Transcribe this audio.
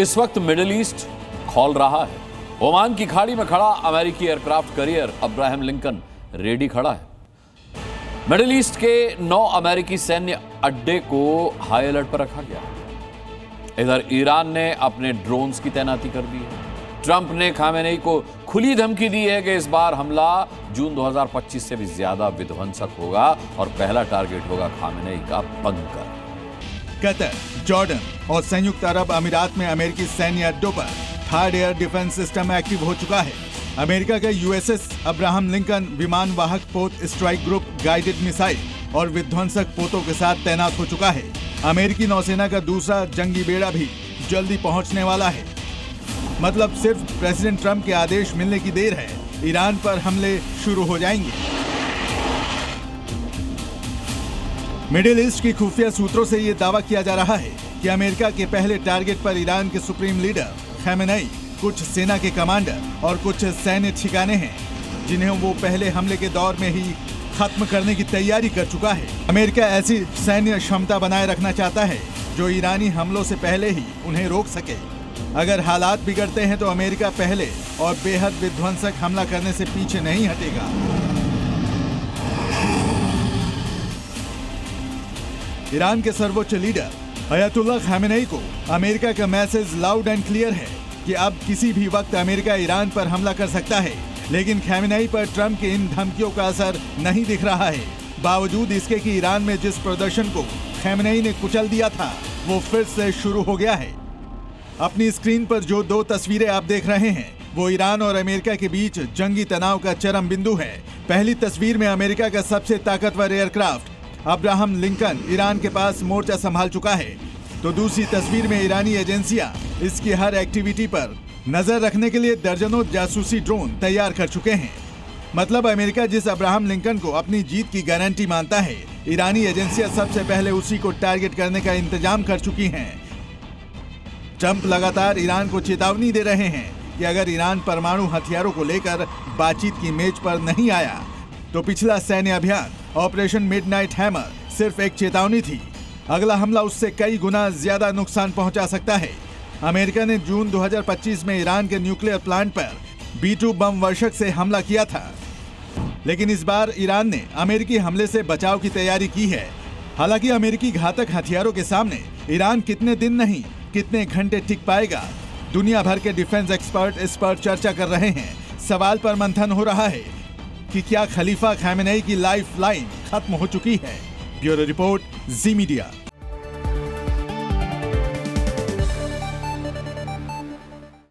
इस वक्त middle east खौल रहा है। ओमान की खाड़ी में खड़ा अमेरिकी aircraft carrier Abraham Lincoln ready खड़ा है। मिडिल ईस्ट के 9 अमेरिकी सैन्य अड्डे को हाई अलर्ट पर रखा गया। इधर ईरान ने अपने ड्रोन्स की तैनाती कर दी है। ट्रंप ने खामेनेई को खुली धमकी दी है कि इस बार हमला जून 2025 से भी ज्यादा विध्वंसक होगा और पहला टारगेट होगा खामेनेई का बंकर। कतर, जॉर्डन और संयुक्त अरब अमीरात में अमेरिकी सैन्य अड्डों पर third air defence system active हो चुका है। अमेरिका का यूएसएस अब्राहम लिंकन विमान वाहक पोत स्ट्राइक ग्रुप गाइडेड मिसाइल और विध्वंसक पोतों के साथ तैनात हो चुका है। अमेरिकी नौसेना का दूसरा जंगी बेड़ा भी जल्दी पहुंचने वाला है। मतलब सिर्फ प्रेसिडेंट ट्रंप के आदेश मिलने की देर है, ईरान पर हमले शुरू हो जाएंगे। मिडिल ईस्ट की खुफिया सूत्रों से ये दावा किया जा रहा है कि अमेरिका के पहले टारगेट पर ईरान के सुप्रीम लीडर खामेनेई, कुछ सेना के कमांडर और कुछ सैन्य ठिकाने हैं, जिन्हें वो पहले हमले के दौर में ही खत्म करने की तैयारी कर चुका है। अमेरिका ऐसी सैन्य क्षमता बनाए रखना चाहता है जो ईरानी हमलों से पहले ही उन्हें रोक सके। अगर हालात बिगड़ते हैं तो अमेरिका पहले और बेहद विध्वंसक हमला करने से पीछे नहीं हटेगा। ईरान के सर्वोच्च लीडर अयतुल्लाह खामेनेई को अमेरिका का मैसेज लाउड एंड क्लियर है कि अब किसी भी वक्त अमेरिका ईरान पर हमला कर सकता है। लेकिन खामेनेई पर ट्रंप की इन धमकियों का असर नहीं दिख रहा है। बावजूद इसके कि ईरान में जिस प्रदर्शन को खामेनेई ने कुचल दिया था वो फिर से शुरू हो गया है। अपनी स्क्रीन पर जो 2 तस्वीरें आप देख रहे हैं वो ईरान और अमेरिका के बीच जंगी तनाव का चरम बिंदु है। पहली तस्वीर में अमेरिका का सबसे ताकतवर एयरक्राफ्ट अब्राहम लिंकन ईरान के पास मोर्चा संभाल चुका है, तो दूसरी तस्वीर में ईरानी एजेंसियां इसकी हर एक्टिविटी पर नजर रखने के लिए दर्जनों जासूसी ड्रोन तैयार कर चुके हैं। मतलब अमेरिका जिस अब्राहम लिंकन को अपनी जीत की गारंटी मानता है, ईरानी एजेंसियां सबसे पहले उसी को टारगेट करने का इंतजाम कर चुकी हैं। ट्रंप लगातार ईरान को चेतावनी दे रहे हैं कि अगर ईरान परमाणु हथियारों को लेकर बातचीत की मेज पर नहीं आया तो पिछला सैन्य अभियान ऑपरेशन मिडनाइट हैमर सिर्फ एक चेतावनी थी। अगला हमला उससे कई गुना ज्यादा नुकसान पहुंचा सकता है। अमेरिका ने जून 2025 में ईरान के न्यूक्लियर प्लांट पर B-2 बम वर्षक से हमला किया था, लेकिन इस बार ईरान ने अमेरिकी हमले से बचाव की तैयारी की है। हालांकि अमेरिकी घातक हथियारों के सामने ईरान कितने दिन नहीं कितने घंटे टिक पाएगा, दुनिया भर के डिफेंस एक्सपर्ट इस पर चर्चा कर रहे हैं। सवाल पर मंथन हो रहा है कि क्या खलीफा खामेनेई की लाइफ लाइन खत्म हो चुकी है। ब्यूरो रिपोर्ट, जी मीडिया।